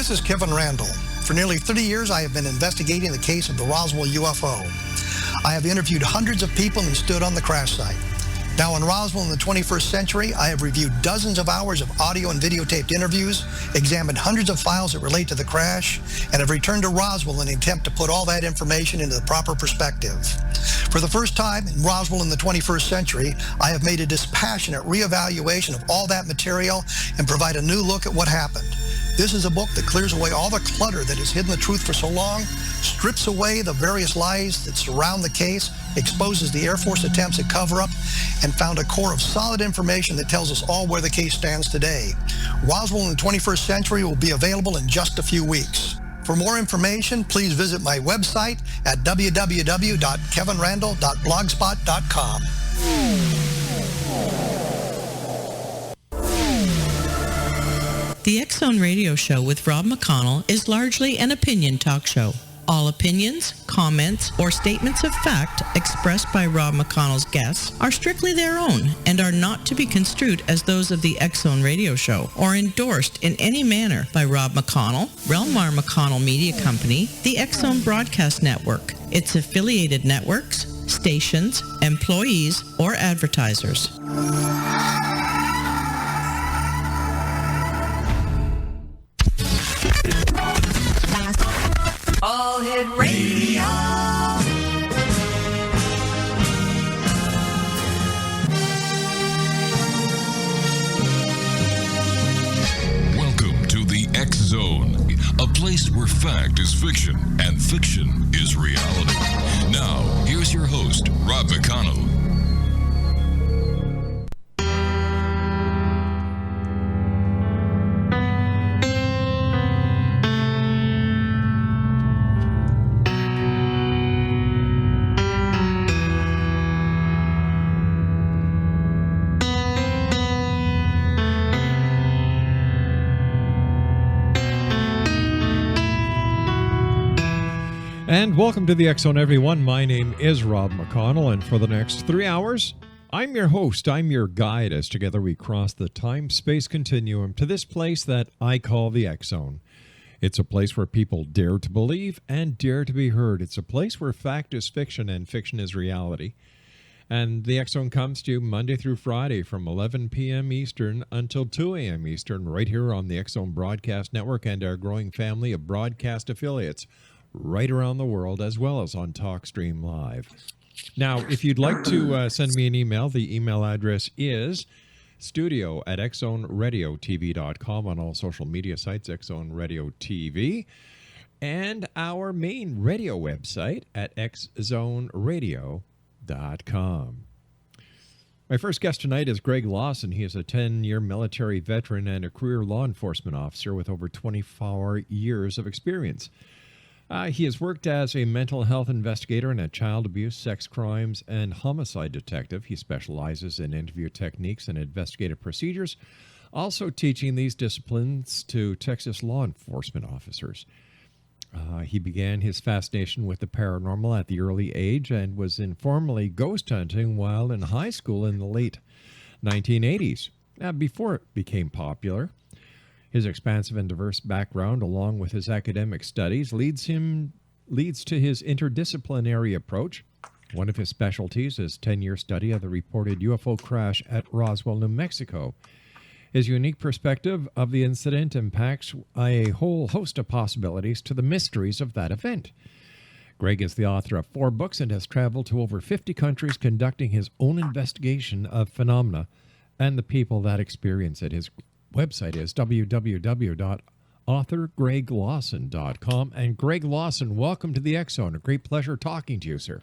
This is Kevin Randall. For nearly 30 years, I have been investigating the case of the Roswell UFO. I have interviewed hundreds of people and stood on the crash site. Now in Roswell in the 21st century, I have reviewed dozens of hours of audio and videotaped interviews, examined hundreds of files that relate to the crash, and have returned to Roswell in an attempt to put all that information into the proper perspective. For the first time in Roswell in the 21st century, I have made a dispassionate reevaluation of all that material and provide a new look at what happened. This is a book that clears away all the clutter that has hidden the truth for so long, strips away the various lies that surround the case, exposes the Air Force attempts at cover-up, and found a core of solid information that tells us all where the case stands today. Roswell in the 21st century will be available in just a few weeks. For more information, please visit my website at www.kevinrandall.blogspot.com. The X Zone Radio Show with Rob McConnell is largely an opinion talk show. All opinions, comments, or statements of fact expressed by Rob McConnell's guests are strictly their own and are not to be construed as those of the X Zone Radio Show or endorsed in any manner by Rob McConnell, Relmar McConnell Media Company, the X Zone Broadcast Network, its affiliated networks, stations, employees, or advertisers. All Hit Radio. Welcome to the X Zone, a place where fact is fiction and fiction is reality. Now, here's your host, Rob McConnell. And welcome to the X Zone, everyone. My name is Rob McConnell, and for the next 3 hours, I'm your host, I'm your guide, as together we cross the time-space continuum to this place that I call the X Zone. It's a place where people dare to believe and dare to be heard. It's a place where fact is fiction and fiction is reality. And the X Zone comes to you Monday through Friday from 11 p.m. Eastern until 2 a.m. Eastern, right here on the X Zone Broadcast Network and our growing family of broadcast affiliates right around the world, as well as on TalkStream Live. Now, if you'd like to send me an email, the email address is studio@xzoneradiotv.com, on all social media sites, X Zone Radio TV, and our main radio website at xzoneradio.com. My first guest tonight is Greg Lawson. He is a 10-year military veteran and a career law enforcement officer with over 24 years of experience. He has worked as a mental health investigator and a child abuse, sex crimes, and homicide detective. He specializes in interview techniques and investigative procedures, also teaching these disciplines to Texas law enforcement officers. He began his fascination with the paranormal at the early age and was informally ghost hunting while in high school in the late 1980s, before it became popular. His expansive and diverse background, along with his academic studies, leads to his interdisciplinary approach. One of his specialties is 10-year study of the reported UFO crash at Roswell, New Mexico. His unique perspective of the incident impacts a whole host of possibilities to the mysteries of that event. Greg is the author of 4 books and has traveled to over 50 countries conducting his own investigation of phenomena and the people that experience it. His website is www.authorgreglawson.com. And Greg Lawson, welcome to the X Zone. A great pleasure talking to you, sir.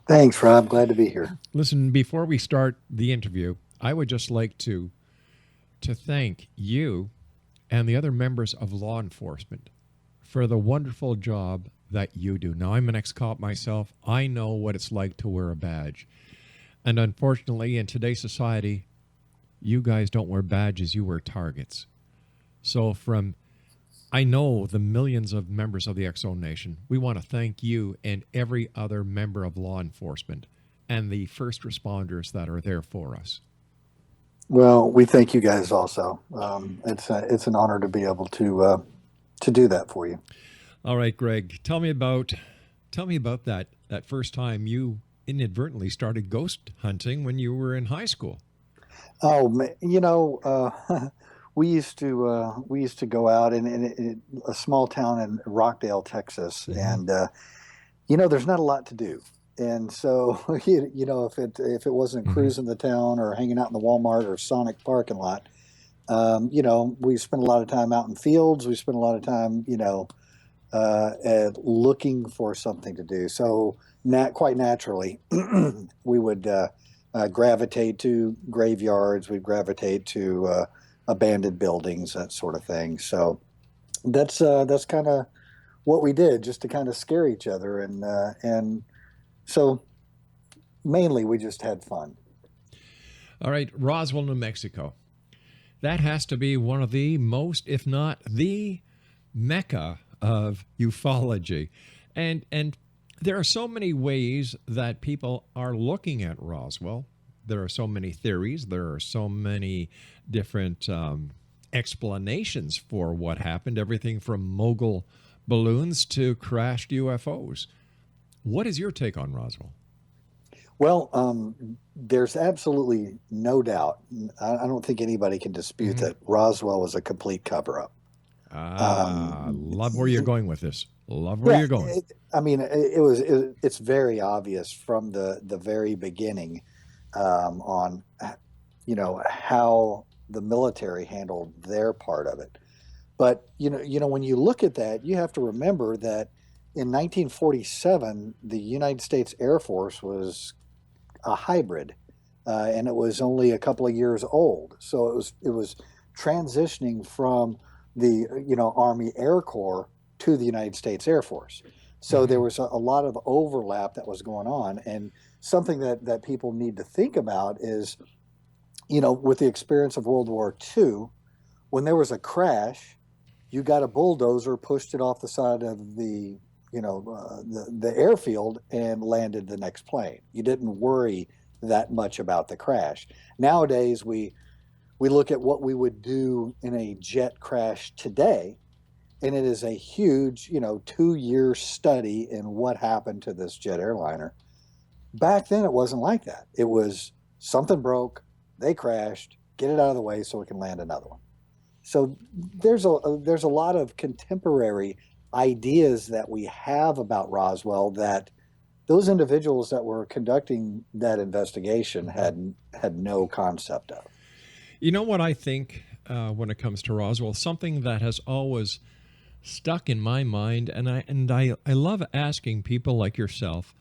Thanks, Rob. Glad to be here. Listen, before we start the interview, I would just like to thank you and the other members of law enforcement for the wonderful job that you do. Now, I'm an ex-cop myself. I know what it's like to wear a badge. And unfortunately, in today's society, you guys don't wear badges, you wear targets. So I know the millions of members of the X Zone Nation, we want to thank you and every other member of law enforcement and the first responders that are there for us. Well, we thank you guys also. It's an honor to be able to do that for you. All right, Greg, tell me about that first time you inadvertently started ghost hunting when you were in high school. Oh, we used to go out in a small town in Rockdale, Texas, and there's not a lot to do. And so, if it wasn't cruising the town or hanging out in the Walmart or Sonic parking lot, we spent a lot of time out in fields. We spent a lot of time, looking for something to do. So, quite naturally, we would gravitate to graveyards. We'd gravitate to abandoned buildings, that sort of thing. So, that's kind of what we did, just to kind of scare each other, and so mainly we just had fun. All right, Roswell, New Mexico. That has to be one of the most, if not the mecca of ufology. And there are so many ways that people are looking at Roswell. There are so many theories. There are so many different explanations for what happened, everything from mogul balloons to crashed UFOs. What is your take on Roswell? Well, there's absolutely no doubt. I don't think anybody can dispute that Roswell was a complete cover-up. Love where you're going with this. Love where you're going. It's very obvious from the very beginning on, how the military handled their part of it. But, when you look at that, you have to remember that in 1947, the United States Air Force was a hybrid, and it was only a couple of years old. So it was transitioning from the Army Air Corps to the United States Air Force. So there was a lot of overlap that was going on, and something that people need to think about is, with the experience of World War II, when there was a crash, you got a bulldozer, pushed it off the side of the airfield and landed the next plane. You didn't worry that much about the crash. Nowadays, we look at what we would do in a jet crash today, and it is a huge, 2-year study in what happened to this jet airliner. Back then, it wasn't like that. It was something broke, they crashed, get it out of the way so we can land another one. So there's a lot of contemporary ideas that we have about Roswell that those individuals that were conducting that investigation had no concept of. You know what I think when it comes to Roswell? Something that has always stuck in my mind, and I love asking people like yourself,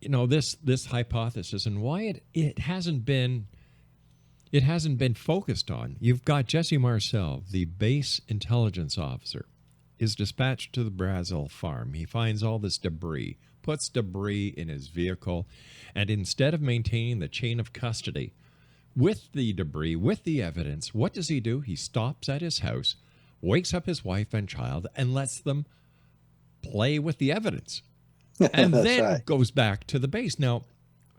this hypothesis and why it hasn't been focused on. You've got Jesse Marcel, the base intelligence officer, is dispatched to the Brazil farm. He finds all this debris, puts debris in his vehicle, and instead of maintaining the chain of custody with the debris, with the evidence, what does he do? He stops at his house, wakes up his wife and child, and lets them play with the evidence. And then goes back to the base. Now,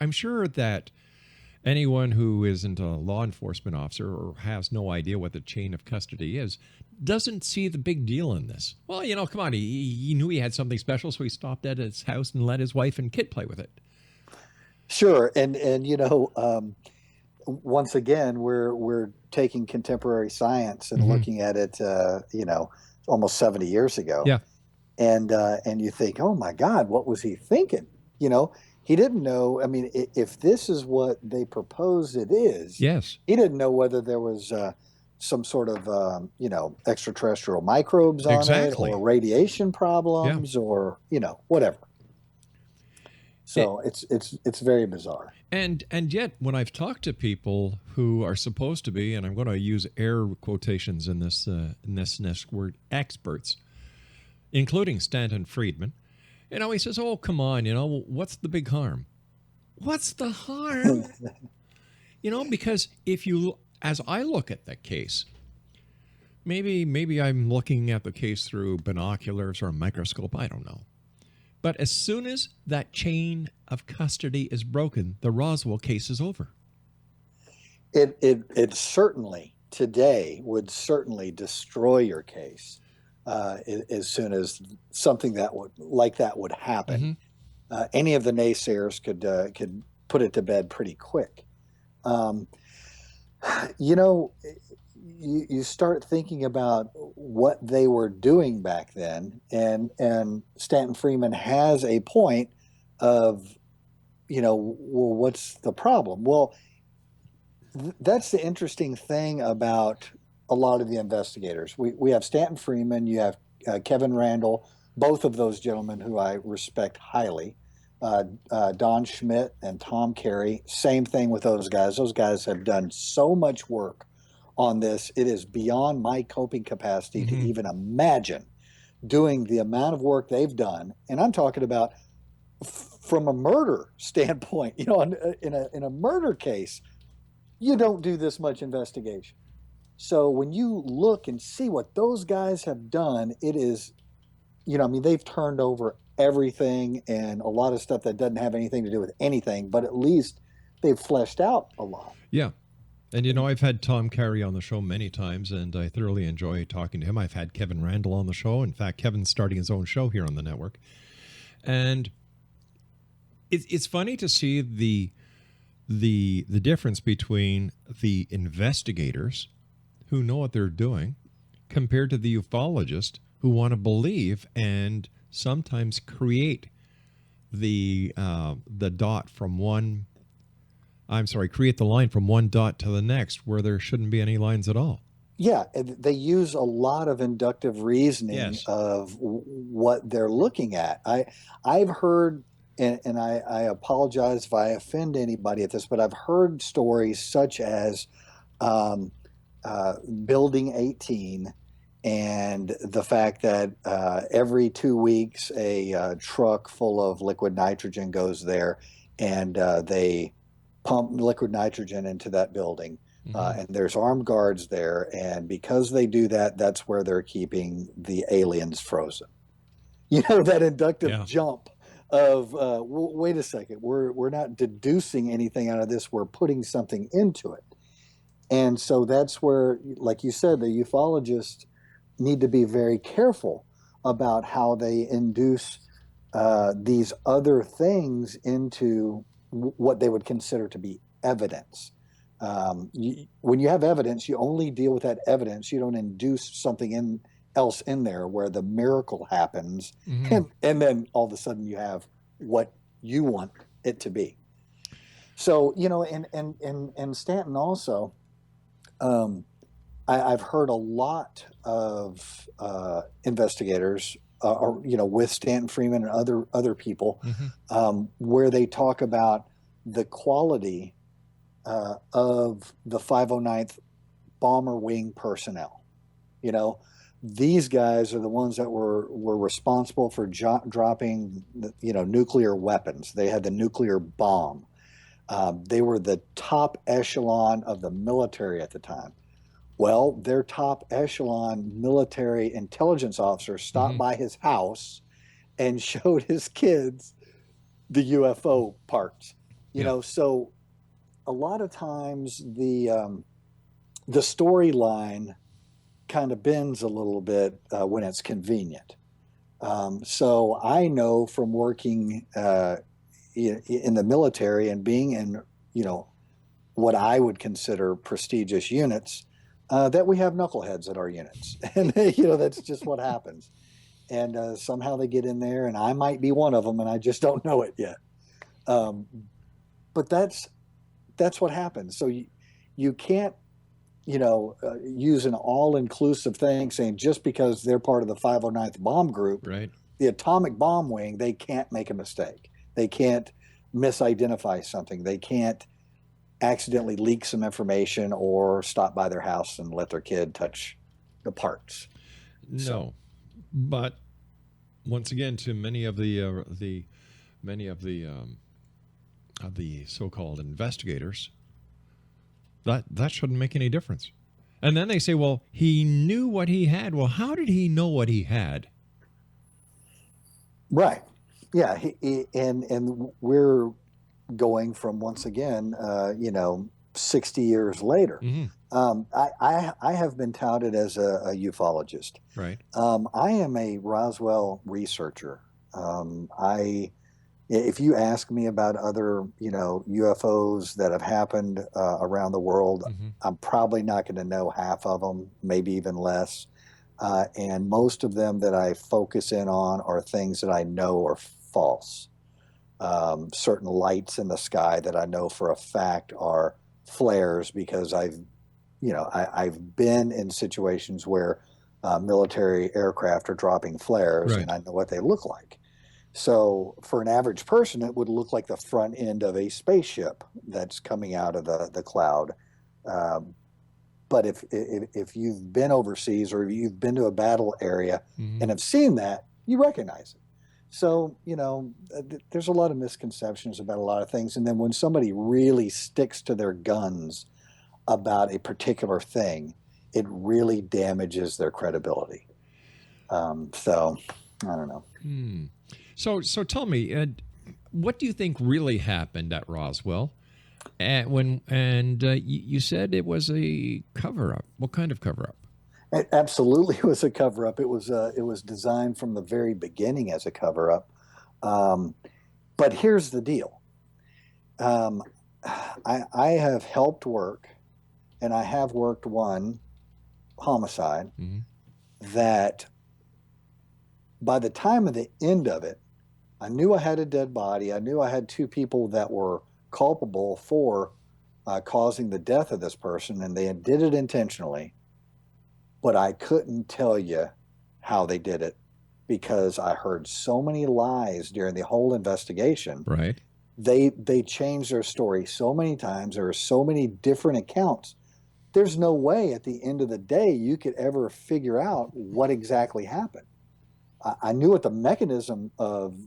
I'm sure that anyone who isn't a law enforcement officer or has no idea what the chain of custody is doesn't see the big deal in this. Well, come on, he knew he had something special, so he stopped at his house and let his wife and kid play with it. Sure, and once again, we're taking contemporary science and looking at it, almost 70 years ago. Yeah, and you think, oh my God, what was he thinking? He didn't know. I mean, if this is what they propose it is, yes, he didn't know whether there was some sort of, extraterrestrial microbes on it, or radiation problems, or, whatever. So it's very bizarre. And yet, when I've talked to people who are supposed to be, and I'm going to use air quotations in this next word, experts, including Stanton Friedman, he says, oh, come on, what's the big harm? What's the harm? Because as I look at the case, maybe I'm looking at the case through binoculars or a microscope, I don't know. But as soon as that chain of custody is broken, the Roswell case is over. It certainly today would certainly destroy your case. as soon as something like that would happen. Any of the naysayers could put it to bed pretty quick. You know, you start thinking about what they were doing back then, and Stanton Friedman has a point of, well, what's the problem? Well, that's the interesting thing about a lot of the investigators. We have Stanton Friedman, you have Kevin Randall, both of those gentlemen who I respect highly. Don Schmidt and Tom Carey, same thing with those guys. Those guys have done so much work on this. It is beyond my coping capacity to even imagine doing the amount of work they've done. And I'm talking about from a murder standpoint. In a murder case, you don't do this much investigation. So when you look and see what those guys have done, it is, they've turned over everything and a lot of stuff that doesn't have anything to do with anything, but at least they've fleshed out a lot. Yeah. And, I've had Tom Carey on the show many times, and I thoroughly enjoy talking to him. I've had Kevin Randall on the show. In fact, Kevin's starting his own show here on the network. And it's funny to see the difference between the investigators who know what they're doing compared to the ufologists who want to believe and sometimes create the dot from one. Create the line from one dot to the next where there shouldn't be any lines at all. Yeah, they use a lot of inductive reasoning Yes. of what they're looking at. I've heard, and I apologize if I offend anybody at this, but I've heard stories such as Building 18 and the fact that every 2 weeks a truck full of liquid nitrogen goes there, and they pump liquid nitrogen into that building. And there's armed guards there, and because they do that, that's where they're keeping the aliens frozen. That inductive jump of wait a second, we're not deducing anything out of this, we're putting something into it. And so that's where, like you said, the ufologists need to be very careful about how they induce these other things into what they would consider to be evidence. When you have evidence, you only deal with that evidence. You don't induce something else in there where the miracle happens, and then all of a sudden you have what you want it to be. So, and Stanton also, I've heard a lot of investigators, with Stanton Friedman and other people, where they talk about the quality of the 509th Bomber Wing personnel. These guys are the ones that were responsible for dropping, nuclear weapons. They had the nuclear bomb. They were the top echelon of the military at the time. Well, their top echelon military intelligence officer stopped by his house and showed his kids the UFO parts. So a lot of times the storyline kind of bends a little bit when it's convenient. So I know from working in the military and being in, what I would consider prestigious units, that we have knuckleheads at our units. And, that's just what happens. And somehow they get in there, and I might be one of them, and I just don't know it yet. But that's what happens. So you can't, use an all-inclusive thing saying just because they're part of the 509th Bomb Group, Right. the Atomic Bomb Wing, they can't make a mistake. They can't misidentify something. They can't accidentally leak some information or stop by their house and let their kid touch the parts. No, but once again, to many of the so-called investigators, that shouldn't make any difference. And then they say, well, he knew what he had. Well, how did he know what he had? Right. Yeah. And we're going from, once again, 60 years later. I have been touted as a ufologist. Right. I am a Roswell researcher. If you ask me about other, UFOs that have happened around the world, I'm probably not going to know half of them, maybe even less. And most of them that I focus in on are things that I know are false. Certain lights in the sky that I know for a fact are flares because I've been in situations where military aircraft are dropping flares, Right. and I know what they look like. So for an average person, it would look like the front end of a spaceship that's coming out of the cloud. But if you've been overseas or you've been to a battle area and have seen that, you recognize it. So, there's a lot of misconceptions about a lot of things. And then when somebody really sticks to their guns about a particular thing, it really damages their credibility. So I don't know. So tell me, what do you think really happened at Roswell? You said it was a cover-up. What kind of cover-up? It absolutely was a cover-up. It was designed from the very beginning as a cover-up. But here's the deal. I have helped work, and I have worked one homicide that by the time of the end of it, I knew I had a dead body. I knew I had two people that were culpable for causing the death of this person, and they did it intentionally. But I couldn't tell you how they did it because I heard so many lies during the whole investigation. Right. They changed their story so many times. There are so many different accounts. There's no way at the end of the day you could ever figure out what exactly happened. I knew what the mechanism of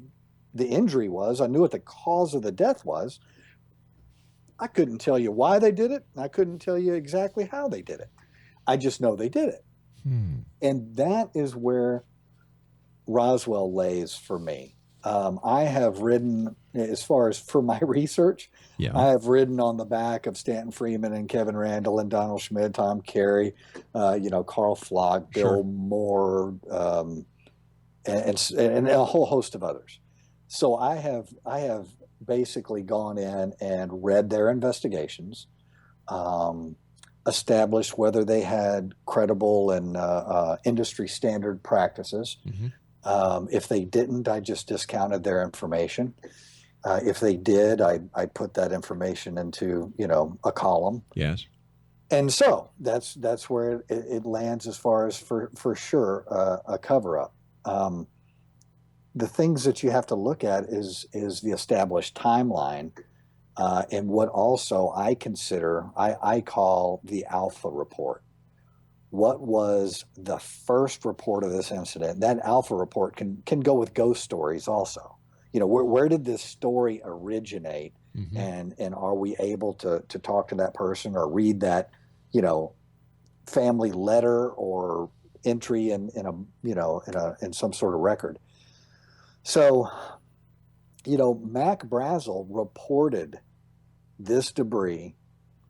the injury was. I knew what the cause of the death was. I couldn't tell you why they did it. I couldn't tell you exactly how they did it. I just know they did it. And that is where Roswell lays for me. I have ridden, as far as for my research, I have ridden on the back of Stanton Freeman and Kevin Randall and Donald Schmidt, Tom Carey, Carl Flock, Bill Moore, and a whole host of others. So I have basically gone in and read their investigations, established whether they had credible and industry standard practices. If they didn't, I just discounted their information. If they did, I put that information into a column. Yes. And so that's where it lands as far as for sure a cover up. The things that you have to look at is the established timeline, and what also I consider, I call the Alpha report. What was the first report of this incident? That Alpha report can go with ghost stories also. Where did this story originate, and are we able to talk to that person or read that, family letter or entry in some sort of record? So, Mac Brazel reported this debris,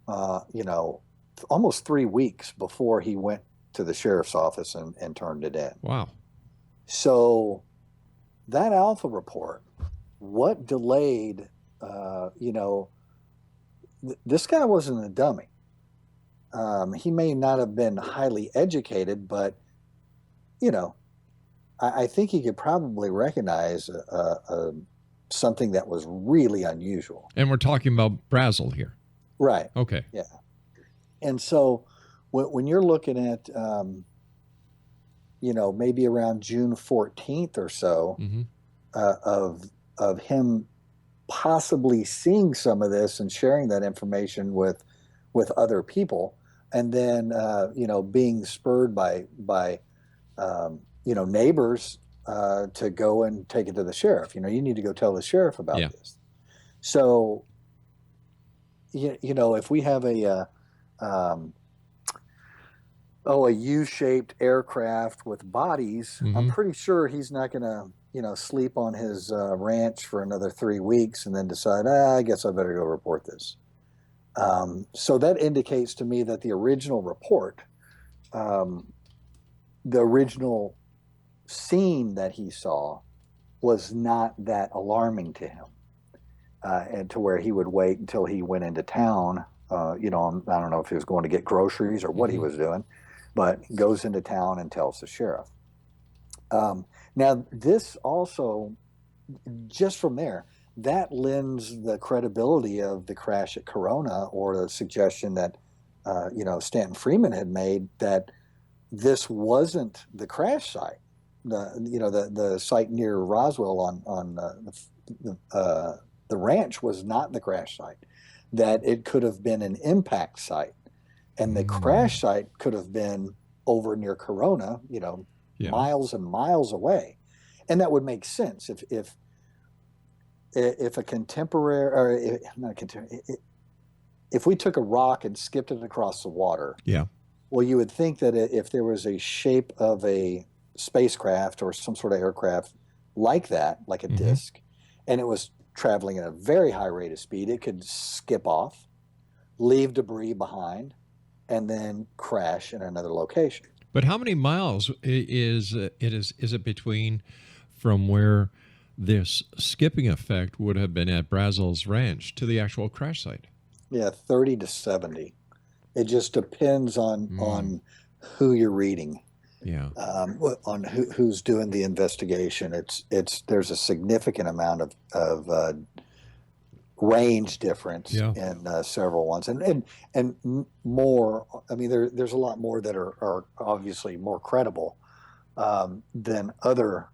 almost 3 weeks before he went to the sheriff's office and turned it in. Wow. So that Alpha report, what delayed, this guy wasn't a dummy. He may not have been highly educated, but, I think he could probably recognize something that was really unusual. And we're talking about Brazel here. Right. Okay. Yeah. And so when you're looking at, maybe around June 14th or so of him possibly seeing some of this and sharing that information with other people, and then, being spurred by neighbors to go and take it to the sheriff. You need to go tell the sheriff about this. So, if we have a U-shaped aircraft with bodies, I'm pretty sure he's not going to, sleep on his ranch for another 3 weeks and then decide, I guess I better go report this. So that indicates to me that the original report, the original scene that he saw, was not that alarming to him, and to where he would wait until he went into town. I don't know if he was going to get groceries or what he was doing, but he goes into town and tells the sheriff. Now, this also, just from there, that lends the credibility of the crash at Corona, or the suggestion that, Stanton Freeman had made, that this wasn't the crash site. The site near Roswell on the ranch was not the crash site. That it could have been an impact site, and the crash site could have been over near Corona, miles and miles away, and that would make sense if a contemporary, or not a contemporary, if we took a rock and skipped it across the water. Yeah. Well, you would think that if there was a shape of a spacecraft or some sort of aircraft like that, like a disc, and it was traveling at a very high rate of speed, it could skip off, leave debris behind, and then crash in another location. But how many miles is it between from where this skipping effect would have been at Brazel's ranch to the actual crash site? Yeah, 30 to 70. It just depends on who you're reading. Yeah. On who's doing the investigation. There's a significant amount of range difference in several ones, and more. I mean, there's a lot more that are obviously more credible than other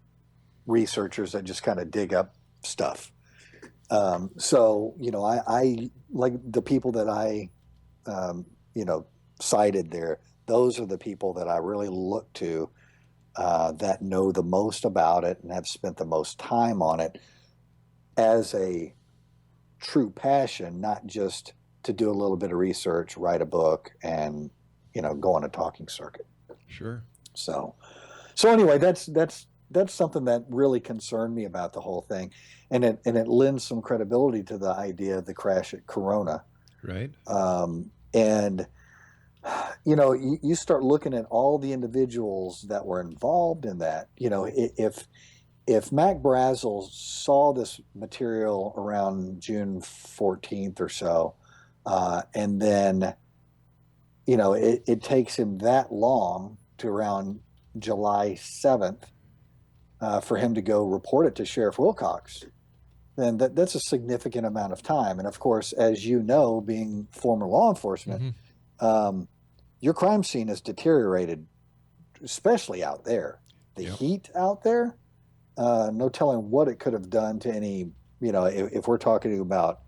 researchers that just kind of dig up stuff. So I like the people that I cited there. Those are the people that I really look to, that know the most about it and have spent the most time on it as a true passion, not just to do a little bit of research, write a book, and go on a talking circuit. Sure. So anyway, that's something that really concerned me about the whole thing, and it lends some credibility to the idea of the crash at Corona. Right. And you start looking at all the individuals that were involved in that. If Mac Brazel saw this material around June 14th or so, and then it takes him that long to around July 7th for him to go report it to Sheriff Wilcox, then that's a significant amount of time. And of course, as you know, being former law enforcement, your crime scene has deteriorated, especially out there. The heat out there, no telling what it could have done to any, if we're talking about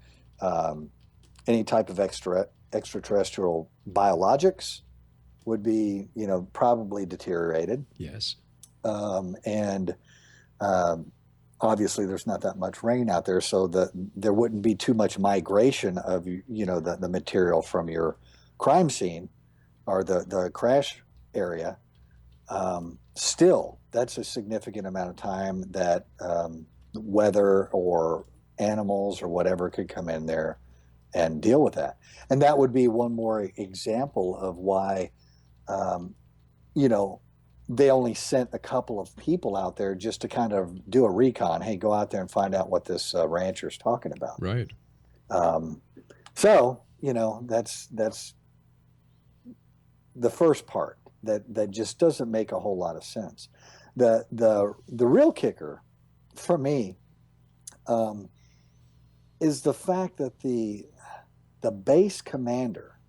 any type of extraterrestrial biologics, would be, probably deteriorated. Yes. And obviously there's not that much rain out there, so there wouldn't be too much migration of, the material from your crime scene or the crash area. Still, that's a significant amount of time that weather or animals or whatever could come in there and deal with that. And that would be one more example of why, they only sent a couple of people out there just to kind of do a recon. Hey, go out there and find out what this rancher's talking about. Right. So, that's the first part that just doesn't make a whole lot of sense. The real kicker for me is the fact that the base commander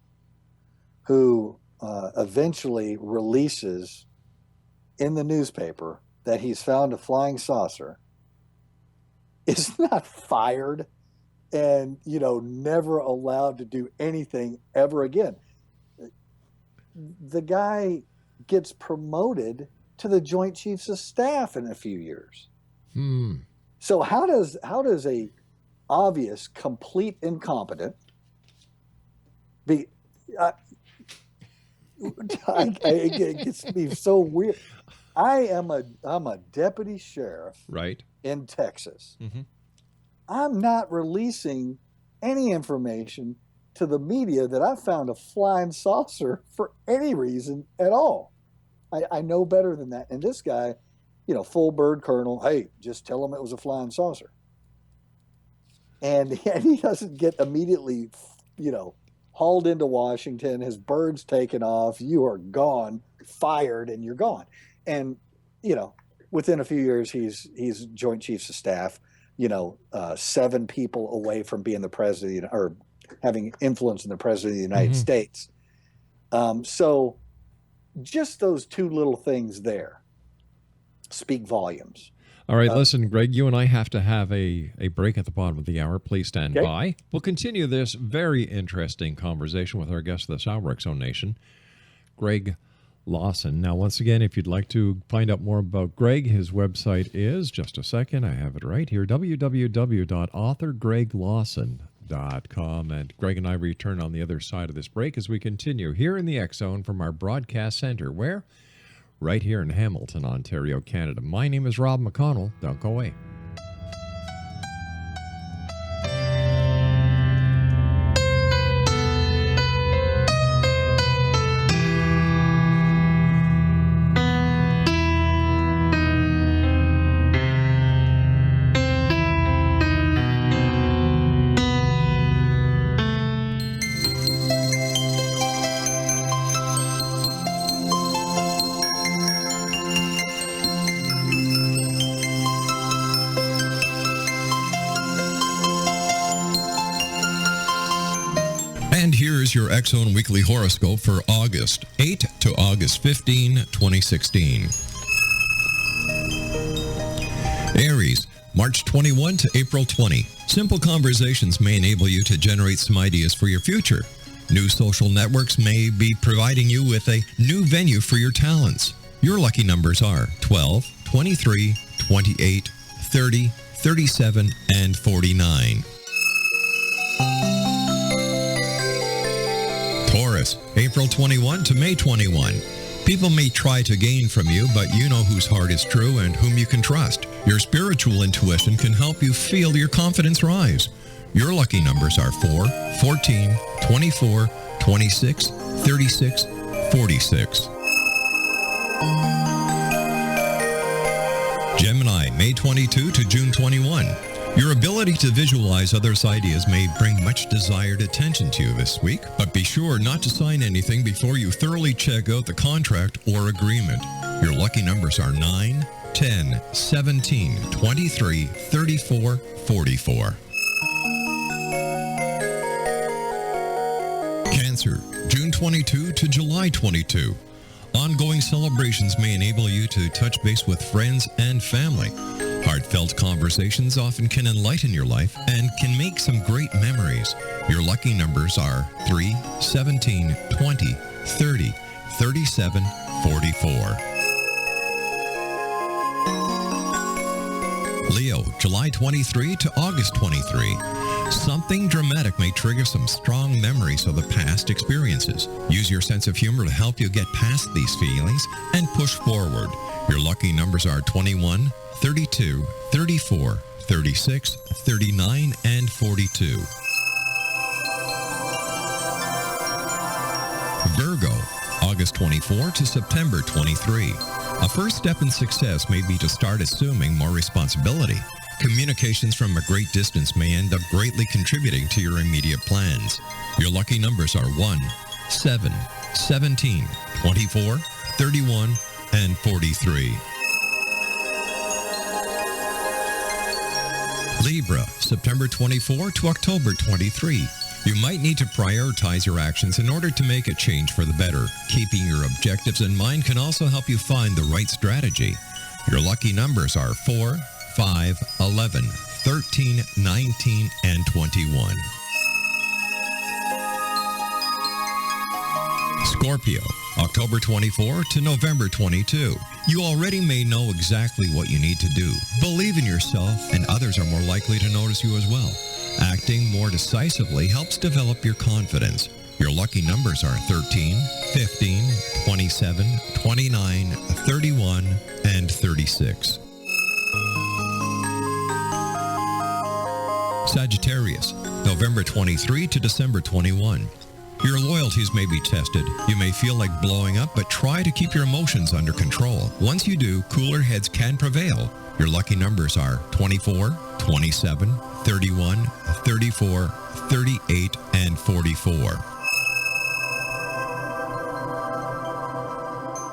who eventually releases in the newspaper that he's found a flying saucer is not fired and, never allowed to do anything ever again. The guy gets promoted to the Joint Chiefs of Staff in a few years. So how does a obvious complete incompetent be? It gets me so weird. I'm a deputy sheriff, right, in Texas. I'm not releasing any information to the media that I found a flying saucer for any reason at all. I know better than that. And this guy, full bird colonel, hey, just tell him it was a flying saucer. And he doesn't get immediately, hauled into Washington, his bird's taken off, you are gone, fired, and you're gone. And, within a few years, he's Joint Chiefs of Staff, 7 people away from being the president or having influence in the president of the United States. So just those 2 little things there speak volumes. All right, listen, Greg, you and I have to have a break at the bottom of the hour. Please stand by. We'll continue this very interesting conversation with our guest of this hour, X-Zone Nation, Greg Lawson. Now, once again, if you'd like to find out more about Greg, his website is, just a second, I have it right here, www.authorgreglawson.com. And Greg and I return on the other side of this break as we continue here in the X-Zone from our broadcast center, where? Right here in Hamilton, Ontario, Canada. My name is Rob McConnell. Don't go away. Your X-Zone Weekly Horoscope for August 8 to August 15, 2016. Aries, March 21 to April 20. Simple conversations may enable you to generate some ideas for your future. New social networks may be providing you with a new venue for your talents. Your lucky numbers are 12, 23, 28, 30, 37, and 49. Taurus, April 21 to May 21. People may try to gain from you, but you know whose heart is true and whom you can trust. Your spiritual intuition can help you feel your confidence rise. Your lucky numbers are 4, 14, 24, 26, 36, 46. Gemini, May 22 to June 21. Your ability to visualize others' ideas may bring much desired attention to you this week, but be sure not to sign anything before you thoroughly check out the contract or agreement. Your lucky numbers are 9, 10, 17, 23, 34, 44. Cancer, June 22 to July 22. Ongoing celebrations may enable you to touch base with friends and family. Heartfelt conversations often can enlighten your life and can make some great memories. Your lucky numbers are 3, 17, 20, 30, 37, 44. Leo, July 23 to August 23. Something dramatic may trigger some strong memories of the past experiences. Use your sense of humor to help you get past these feelings and push forward. Your lucky numbers are 21, 32, 34, 36, 39, and 42. Virgo, August 24 to September 23. A first step in success may be to start assuming more responsibility. Communications from a great distance may end up greatly contributing to your immediate plans. Your lucky numbers are 1, 7, 17, 24, 31, and 43. Libra, September 24 to October 23. You might need to prioritize your actions in order to make a change for the better. Keeping your objectives in mind can also help you find the right strategy. Your lucky numbers are 4, 5, 11, 13, 19, and 21. Scorpio, October 24 to November 22. You already may know exactly what you need to do. Believe in yourself, and others are more likely to notice you as well. Acting more decisively helps develop your confidence. Your lucky numbers are 13, 15, 27, 29, 31, and 36. Sagittarius, November 23 to December 21. Your loyalties may be tested. You may feel like blowing up, but try to keep your emotions under control. Once you do, cooler heads can prevail. Your lucky numbers are 24, 27, 31, 34, 38, and 44.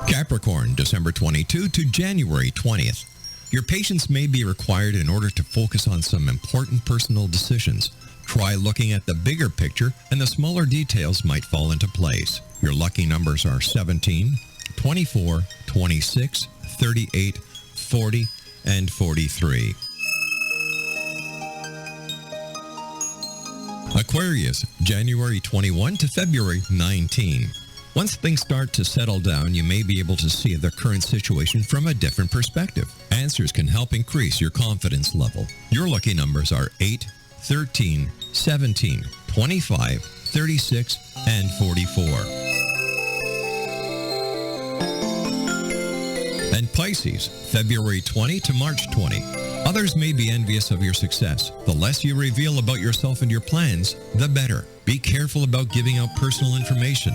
Capricorn, December 22 to January 20th. Your patience may be required in order to focus on some important personal decisions. Try looking at the bigger picture, and the smaller details might fall into place. Your lucky numbers are 17, 24, 26, 38, 40, and 43. Aquarius, January 21 to February 19. Once things start to settle down, you may be able to see the current situation from a different perspective. Answers can help increase your confidence level. Your lucky numbers are 8, 13, 17, 25, 36, and 44. And Pisces, February 20 to March 20. Others may be envious of your success. The less you reveal about yourself and your plans, the better. Be careful about giving out personal information.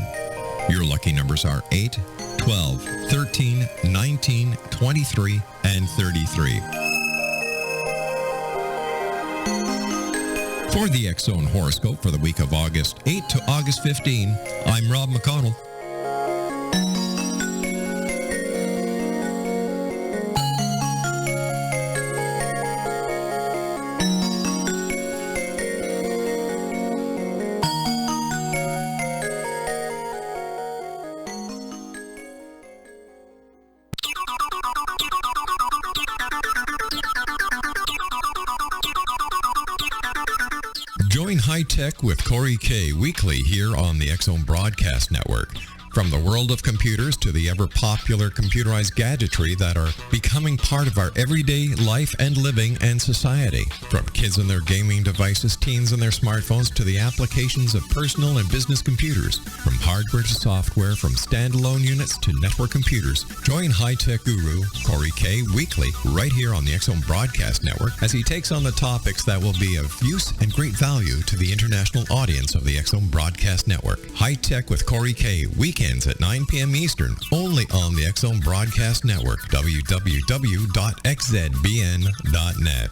Your lucky numbers are 8, 12, 13, 19, 23, and 33. For the X-Zone horoscope for the week of August 8 to August 15, I'm Rob McConnell. Join High Tech with Corey K. weekly here on the X-Zone Broadcast Network. From the world of computers to the ever-popular computerized gadgetry that are becoming part of our everyday life and living and society. From kids and their gaming devices, teens and their smartphones, to the applications of personal and business computers. From hardware to software, from standalone units to network computers. Join high-tech guru Corey K. weekly right here on the X-Zone Broadcast Network as he takes on the topics that will be of use and great value to the international audience of the X-Zone Broadcast Network. High Tech with Corey K. weekends at 9 p.m. Eastern, only on the X-Zone Broadcast Network, www.xzbn.net.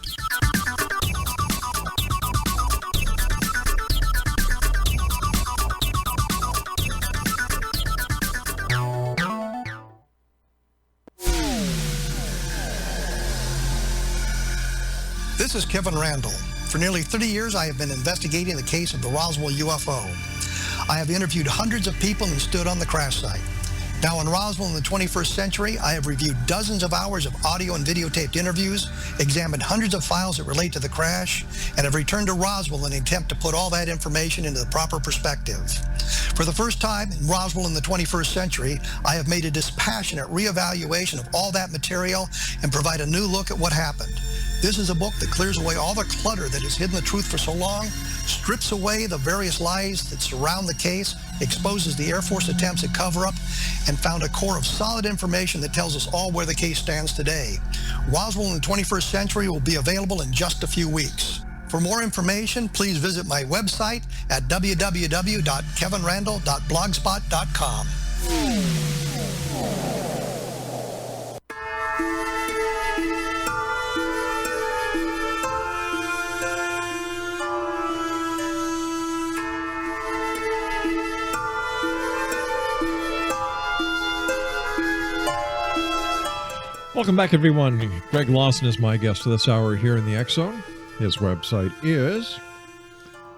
This is Kevin Randall. For nearly 30 years, I have been investigating the case of the Roswell UFO. I have interviewed hundreds of people and stood on the crash site. Now in Roswell in the 21st century, I have reviewed dozens of hours of audio and videotaped interviews, examined hundreds of files that relate to the crash, and have returned to Roswell in an attempt to put all that information into the proper perspective. For the first time in Roswell in the 21st century, I have made a dispassionate reevaluation of all that material and provide a new look at what happened. This is a book that clears away all the clutter that has hidden the truth for so long, strips away the various lies that surround the case, exposes the Air Force attempts at cover-up, and found a core of solid information that tells us all where the case stands today. Roswell in the 21st century will be available in just a few weeks. For more information, please visit my website at www.kevinrandall.blogspot.com. Welcome back, everyone. Greg Lawson is my guest for this hour here in the X-Zone. His website is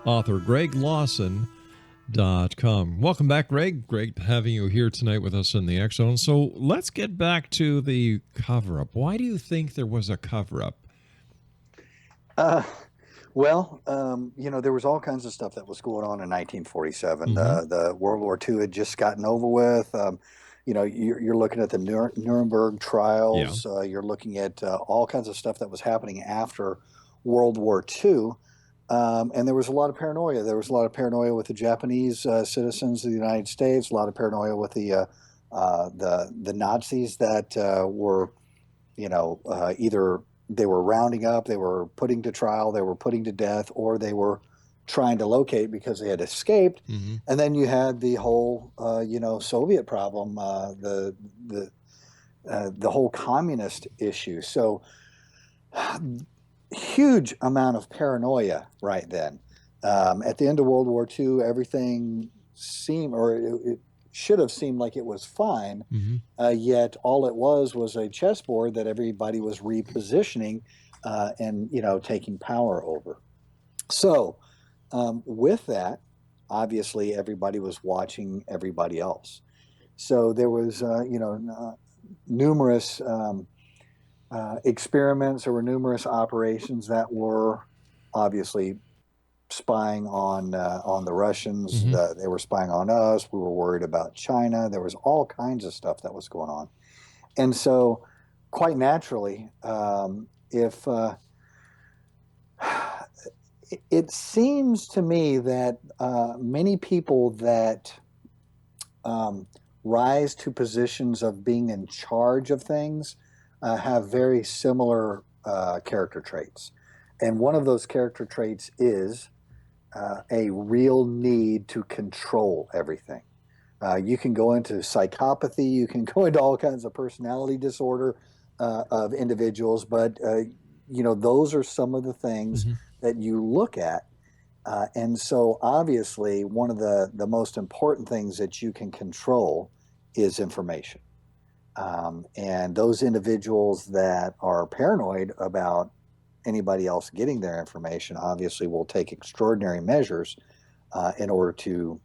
authorgreglawson.com. Welcome back, Greg. Great having you here tonight with us in the X-Zone. So let's get back to the cover-up. Why do you think there was a cover-up? Well, there was all kinds of stuff that was going on in 1947. The World War II had just gotten over with. You're looking at the Nuremberg trials. Yeah. You're looking at all kinds of stuff that was happening after World War II. And there was a lot of paranoia. There was a lot of paranoia with the Japanese citizens of the United States, a lot of paranoia with the Nazis that were, either rounding up, they were putting to trial, they were putting to death, or they were trying to locate because they had escaped. Mm-hmm. And then you had the whole, Soviet problem, the whole communist issue. So huge amount of paranoia right then. At the end of World War II, everything seemed, or it should have seemed like it was fine. Mm-hmm. Yet all it was a chessboard that everybody was repositioning and, taking power over. So with that, obviously everybody was watching everybody else. So there was, numerous experiments. There were numerous operations that were obviously spying on the Russians. Mm-hmm. They were spying on us. We were worried about China. There was all kinds of stuff that was going on. And so quite naturally, if it seems to me that many people that rise to positions of being in charge of things have very similar character traits. And one of those character traits is a real need to control everything. You can go into psychopathy, you can go into all kinds of personality disorder of individuals, but those are some of the things Mm-hmm. that you look at. And so obviously one of the most important things that you can control is information. And those individuals that are paranoid about anybody else getting their information obviously will take extraordinary measures in order to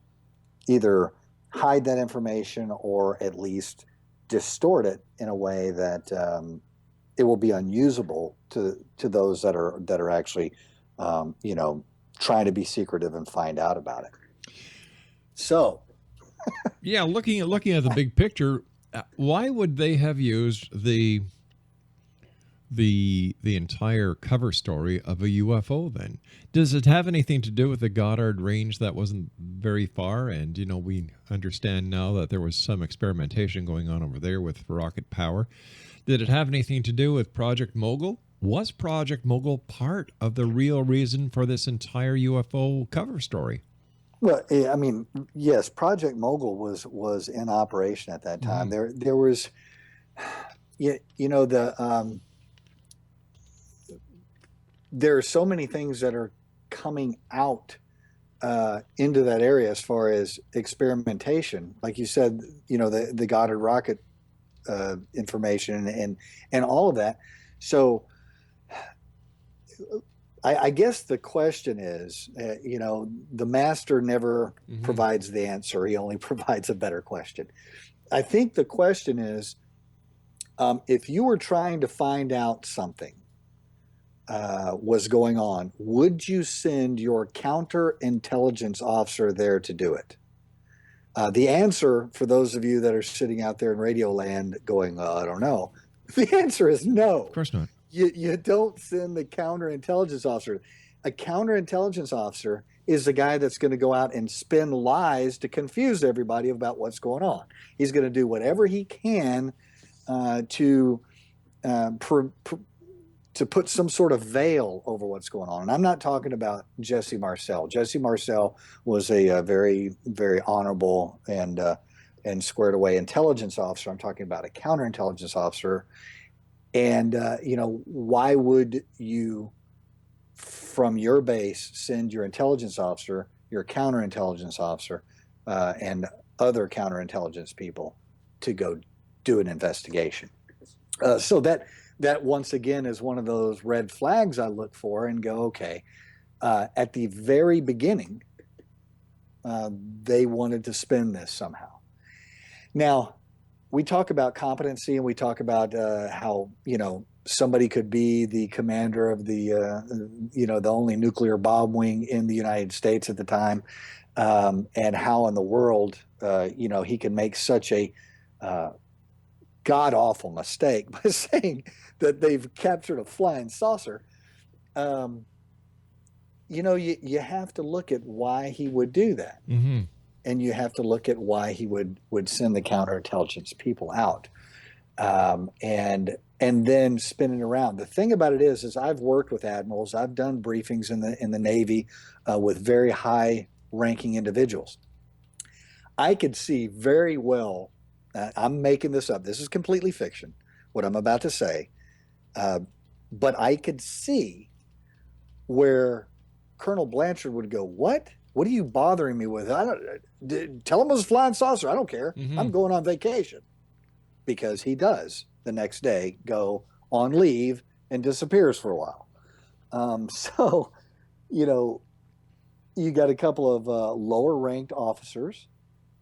either hide that information or at least distort it in a way that it will be unusable to those that are actually trying to be secretive and find out about it. So yeah, looking at the big picture, why would they have used the entire cover story of a UFO then? Does it have anything to do with the Goddard range that wasn't very far? And, we understand now that there was some experimentation going on over there with rocket power. Did it have anything to do with Project Mogul? Was Project Mogul part of the real reason for this entire UFO cover story? Well, I mean, yes, Project Mogul was in operation at that time. Mm-hmm. There was, there are so many things that are coming out into that area as far as experimentation. Like you said, the Goddard rocket information and all of that. So I guess the question is, the master never Mm-hmm. provides the answer. He only provides a better question. I think the question is, if you were trying to find out something was going on, would you send your counterintelligence officer there to do it? The answer, for those of you that are sitting out there in radio land going, I don't know, the answer is no. Of course not. You don't send the counterintelligence officer. A counterintelligence officer is the guy that's going to go out and spin lies to confuse everybody about what's going on. He's going to do whatever he can to put some sort of veil over what's going on. And I'm not talking about Jesse Marcel. Jesse Marcel was a very, very honorable and squared away intelligence officer. I'm talking about a counterintelligence officer. And, why would you, from your base, send your intelligence officer, your counterintelligence officer, and other counterintelligence people to go do an investigation? So that once again is one of those red flags I look for and go, okay, at the very beginning, they wanted to spin this somehow. Now, we talk about competency and we talk about how, somebody could be the commander of the only nuclear bomb wing in the United States at the time, and how in the world, he can make such a god-awful mistake by saying that they've captured a flying saucer. You have to look at why he would do that. Mm-hmm. And you have to look at why he would send the counterintelligence people out. and then spinning around. The thing about it is I've worked with admirals. I've done briefings in the Navy with very high ranking individuals. I could see very well. I'm making this up. This is completely fiction, what I'm about to say. But I could see where Colonel Blanchard would go, "What? What are you bothering me with? Tell him it was a flying saucer. I don't care. Mm-hmm. I'm going on vacation." Because he does the next day go on leave and disappears for a while. So, you got a couple of lower ranked officers.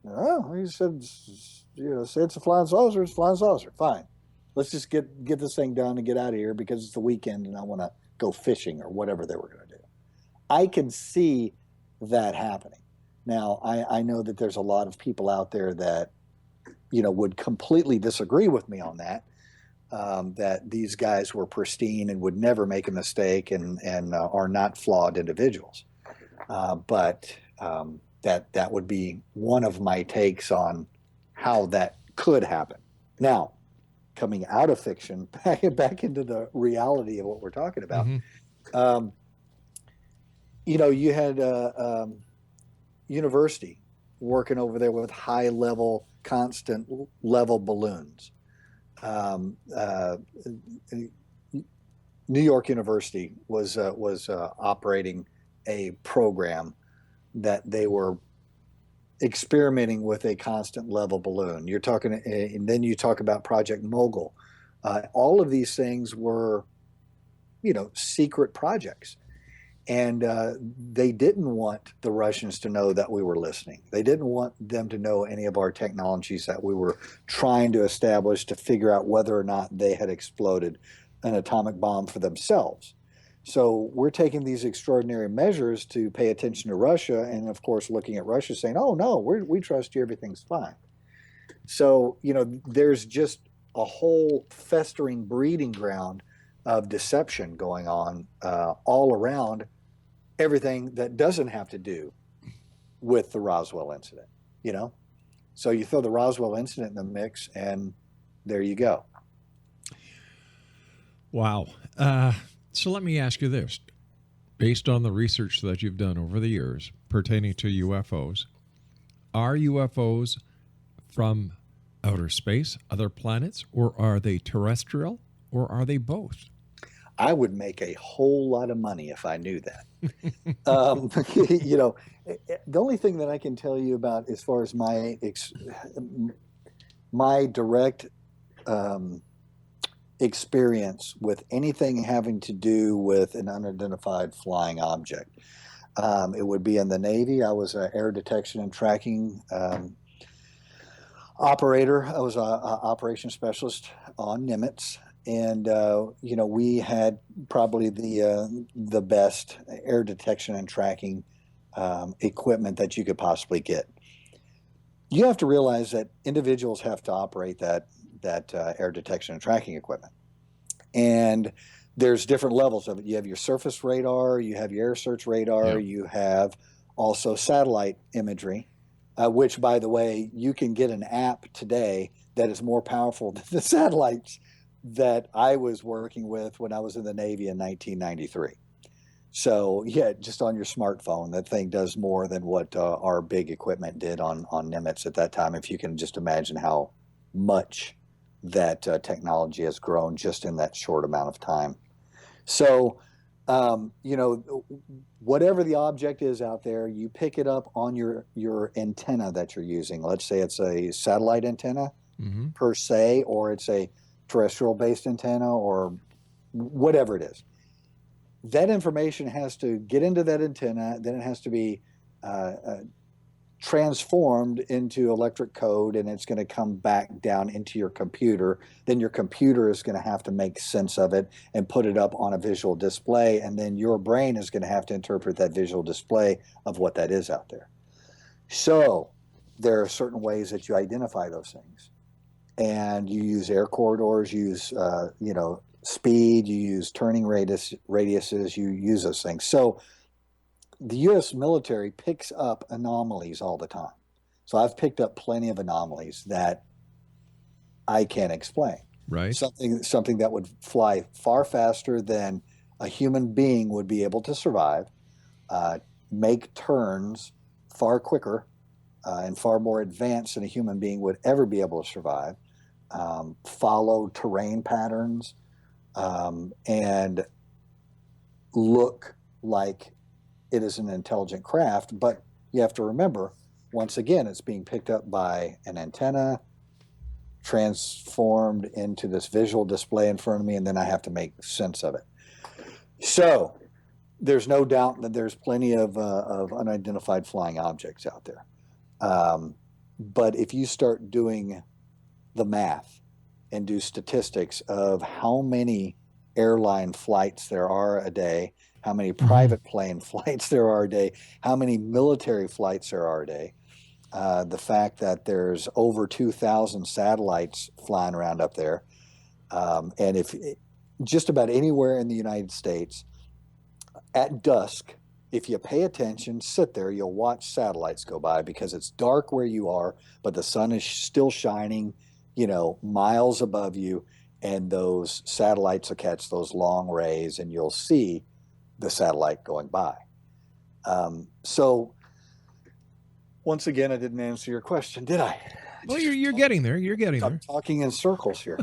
Oh, he said, say it's a flying saucer. It's a flying saucer. Fine. Let's just get this thing done and get out of here because it's the weekend and I want to go fishing or whatever they were going to do. I can see that happening. Now, I know that there's a lot of people out there that, would completely disagree with me on that, that these guys were pristine and would never make a mistake and are not flawed individuals. But that would be one of my takes on how that could happen. Now, coming out of fiction, back into the reality of what we're talking about, Mm-hmm. You had university working over there with high level, constant level balloons. New York University was operating a program that they were experimenting with a constant level balloon. You're talking, and then you talk about Project Mogul. All of these things were, secret projects. And they didn't want the Russians to know that we were listening. They didn't want them to know any of our technologies that we were trying to establish to figure out whether or not they had exploded an atomic bomb for themselves. So we're taking these extraordinary measures to pay attention to Russia, and of course looking at Russia saying, "Oh no, we trust you, everything's fine." So there's just a whole festering breeding ground of deception going on all around everything that doesn't have to do with the Roswell incident. So you throw the Roswell incident in the mix, and there you go. Wow. So let me ask you this. Based on the research that you've done over the years pertaining to UFOs, are UFOs from outer space, other planets, or are they terrestrial, or are they both? I would make a whole lot of money if I knew that. The only thing that I can tell you about as far as my direct experience with anything having to do with an unidentified flying object, it would be in the Navy. I was an air detection and tracking operator. I was an operations specialist on Nimitz. And we had probably the best air detection and tracking equipment that you could possibly get. You have to realize that individuals have to operate that air detection and tracking equipment, and there's different levels of it. You have your surface radar, you have your air search radar, you have also satellite imagery, which, by the way, you can get an app today that is more powerful than the satellites that I was working with when I was in the Navy in 1993. So just on your smartphone, that thing does more than what our big equipment did on Nimitz at that time. If you can just imagine how much that technology has grown just in that short amount of time. So, whatever the object is out there, you pick it up on your antenna that you're using. Let's say it's a satellite antenna per se, or it's a terrestrial-based antenna, or whatever it is. That information has to get into that antenna, then it has to be transformed into electric code, and it's going to come back down into your computer. Then your computer is going to have to make sense of it and put it up on a visual display, and then your brain is going to have to interpret that visual display of what that is out there. So there are certain ways that you identify those things. And you use air corridors, you use speed, you use turning radiuses, you use those things. So the U.S. military picks up anomalies all the time. So I've picked up plenty of anomalies that I can't explain. Right. Something that would fly far faster than a human being would be able to survive, make turns far quicker and far more advanced than a human being would ever be able to survive, follow terrain patterns, and look like it is an intelligent craft. But you have to remember, once again, it's being picked up by an antenna, transformed into this visual display in front of me, and then I have to make sense of it. So there's no doubt that there's plenty of unidentified flying objects out there. But if you start doing the math and do statistics of how many airline flights there are a day, how many private plane flights there are a day, how many military flights there are a day, the fact that there's over 2,000 satellites flying around up there, and if just about anywhere in the United States at dusk, if you pay attention, sit there, you'll watch satellites go by because it's dark where you are, but the sun is still shining, miles above you, and those satellites will catch those long rays and you'll see the satellite going by. So once again, I didn't answer your question, did I? Well, you're getting there. You're getting there. I'm talking in circles here.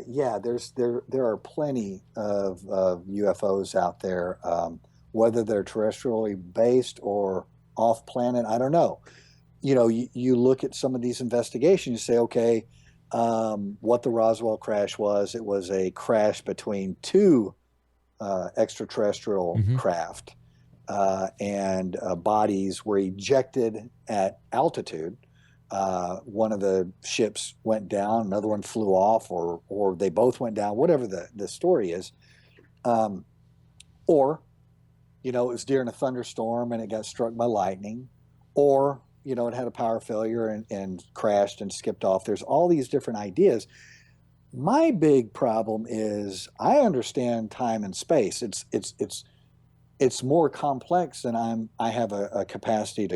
Yeah, there are plenty of UFOs out there, whether they're terrestrially based or off planet. I don't know. You look at some of these investigations, you say, okay, what the Roswell crash was, it was a crash between two extraterrestrial craft, and bodies were ejected at altitude. One of the ships went down, another one flew off, or they both went down, whatever the story is. Or, it was during a thunderstorm and it got struck by lightning, or, it had a power failure and crashed and skipped off. There's all these different ideas. My big problem is I understand time and space. It's more complex than I have a capacity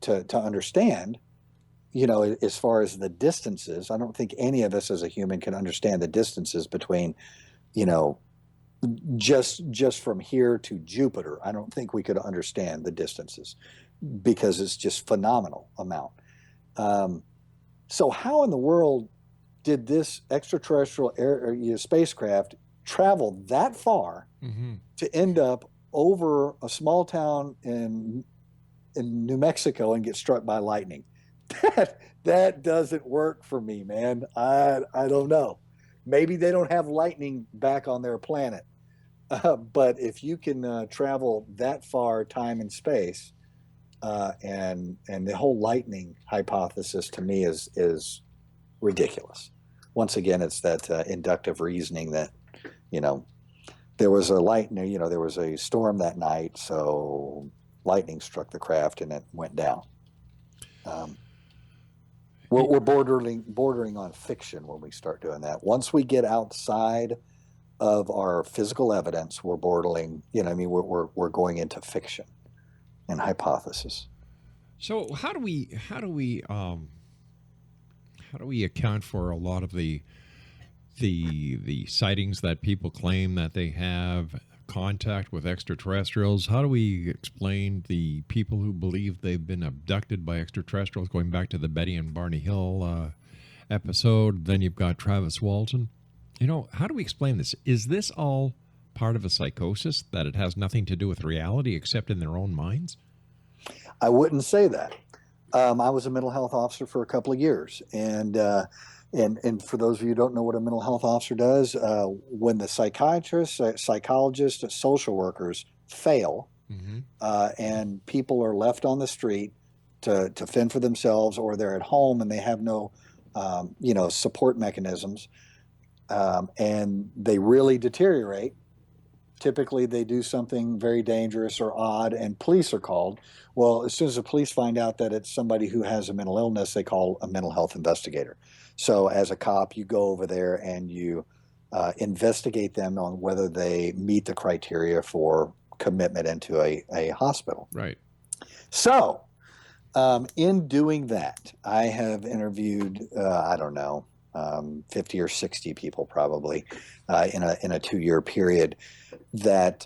to understand. As far as the distances, I don't think any of us as a human can understand the distances between, just from here to Jupiter. I don't think we could understand the distances because it's just phenomenal amount. So how in the world did this extraterrestrial spacecraft travel that far to end up over a small town in New Mexico and get struck by lightning? That doesn't work for me, man. I don't know. Maybe they don't have lightning back on their planet. But if you can travel that far time and space, and the whole lightning hypothesis to me is ridiculous. Once again, it's that inductive reasoning that, there was there was a storm that night, so lightning struck the craft and it went down. We're bordering on fiction when we start doing that. Once we get outside of our physical evidence, we're bordering. We're going into fiction and hypothesis. So how do we account for a lot of the sightings that people claim that they have contact with extraterrestrials? How do we explain the people who believe they've been abducted by extraterrestrials, going back to the Betty and Barney Hill episode? Then you've got Travis Walton. How do we explain this? Is this all part of a psychosis, that it has nothing to do with reality except in their own minds? I wouldn't say that. I was a mental health officer for a couple of years, and for those of you who don't know what a mental health officer does, when the psychiatrists, psychologists, social workers fail, and people are left on the street to fend for themselves, or they're at home and they have no, support mechanisms, and they really deteriorate. Typically, they do something very dangerous or odd, and police are called. Well, as soon as the police find out that it's somebody who has a mental illness, they call a mental health investigator. So as a cop, you go over there and you investigate them on whether they meet the criteria for commitment into a hospital. Right. So In doing that, I have interviewed, I don't know, 50 or 60 people probably in a 2-year period that,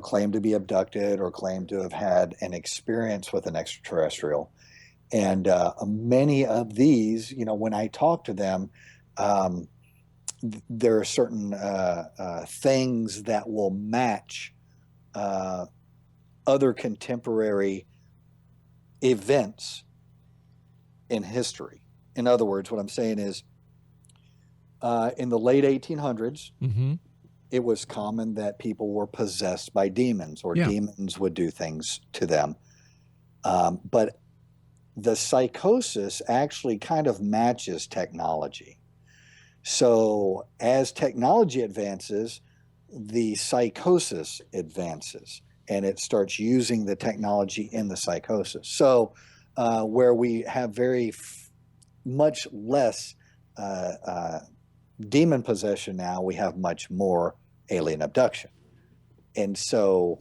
claim to be abducted or claim to have had an experience with an extraterrestrial. And many of these, when I talk to them, there are certain things that will match other contemporary events in history. In other words, what I'm saying is, in the late 1800s, it was common that people were possessed by demons, or demons would do things to them. But the psychosis actually kind of matches technology. So as technology advances, the psychosis advances, and it starts using the technology in the psychosis. So where we have much less demon possession now, we have much more alien abduction. And so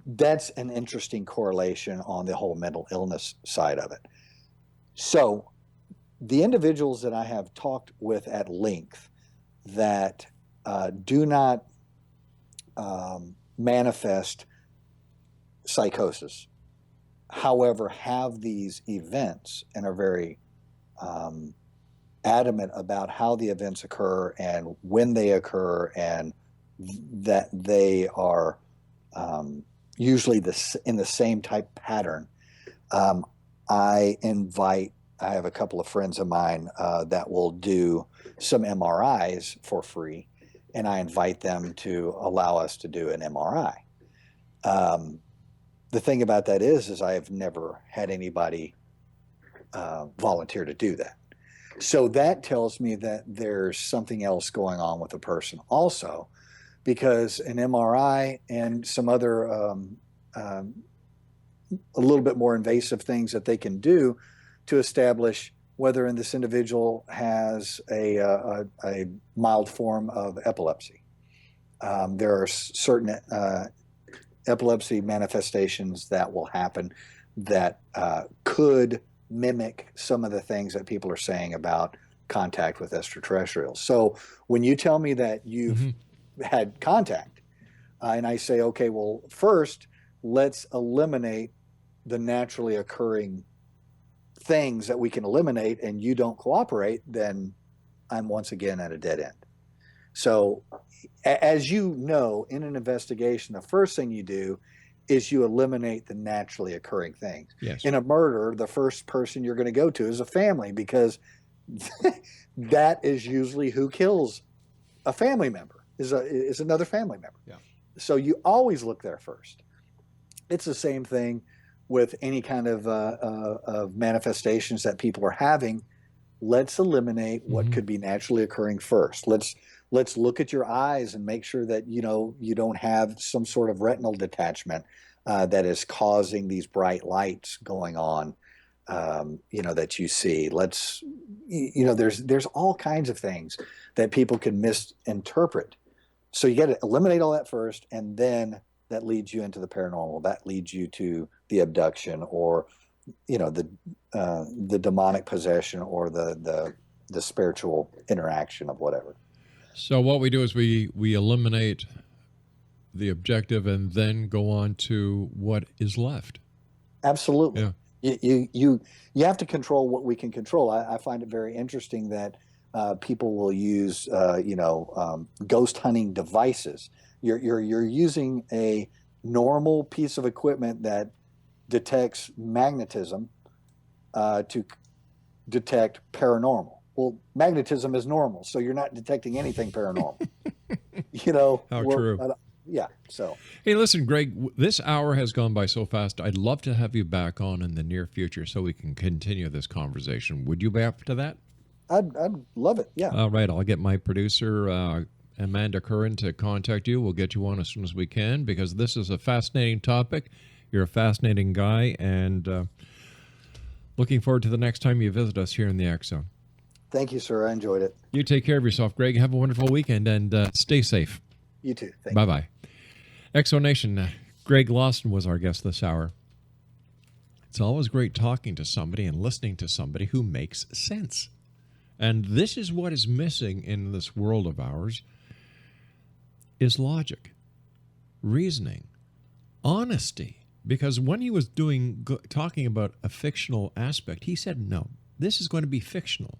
that's an interesting correlation on the whole mental illness side of it. So the individuals that I have talked with at length that do not manifest psychosis, however, have these events and are very adamant about how the events occur and when they occur, and that they are usually in the same type pattern. I have a couple of friends of mine that will do some MRIs for free, and I invite them to allow us to do an MRI. The thing about that is I have never had anybody volunteer to do that. So that tells me that there's something else going on with the person also, because an MRI and some other a little bit more invasive things that they can do to establish whether in this individual has a mild form of epilepsy. There are certain epilepsy manifestations that will happen that could mimic some of the things that people are saying about contact with extraterrestrials. So when you tell me that you've had contact, and I say, okay, well, first, let's eliminate the naturally occurring things that we can eliminate, and you don't cooperate, then I'm once again at a dead end. So as you know, in an investigation, the first thing you do is you eliminate the naturally occurring things. Yes. In a murder, the first person you're going to go to is a family, because that is usually who kills a family member, is another family member. Yeah. So you always look there first. It's the same thing with any kind of manifestations that people are having. Let's eliminate what could be naturally occurring first. Let's look at your eyes and make sure that you don't have some sort of retinal detachment that is causing these bright lights going on, that you see. There's all kinds of things that people can misinterpret. So you got to eliminate all that first, and then that leads you into the paranormal. That leads you to the abduction, or the demonic possession, or the spiritual interaction of whatever. So what we do is we eliminate the objective and then go on to what is left. Absolutely. Yeah. You have to control what we can control. I find it very interesting that people will use ghost hunting devices. You're using a normal piece of equipment that detects magnetism to detect paranormal. Well, magnetism is normal, so you're not detecting anything paranormal. How true. Yeah. So, hey, listen, Greg, this hour has gone by so fast. I'd love to have you back on in the near future so we can continue this conversation. Would you be up to that? I'd love it. Yeah. All right. I'll get my producer, Amanda Curran, to contact you. We'll get you on as soon as we can, because this is a fascinating topic. You're a fascinating guy, and looking forward to the next time you visit us here in the X Zone. Thank you, sir. I enjoyed it. You take care of yourself, Greg. Have a wonderful weekend, and stay safe. You too. Thank you. Bye-bye. X Zone Nation, Greg Lawson was our guest this hour. It's always great talking to somebody and listening to somebody who makes sense. And this is what is missing in this world of ours, is logic, reasoning, honesty. Because when he was talking about a fictional aspect, he said, no, this is going to be fictional.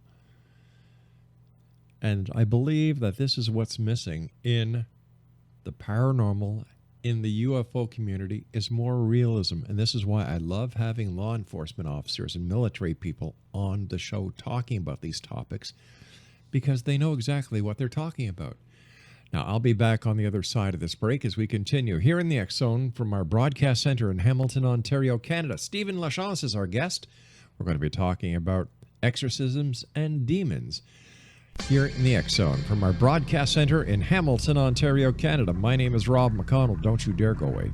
And I believe that this is what's missing in the paranormal, in the UFO community, is more realism. And this is why I love having law enforcement officers and military people on the show talking about these topics, because they know exactly what they're talking about. Now, I'll be back on the other side of this break as we continue here in the X Zone from our broadcast center in Hamilton, Ontario, Canada. Stephen Lachance is our guest. We're going to be talking about exorcisms and demons here in the X Zone from our broadcast center in Hamilton, Ontario, Canada. My name is Rob McConnell. Don't you dare go away.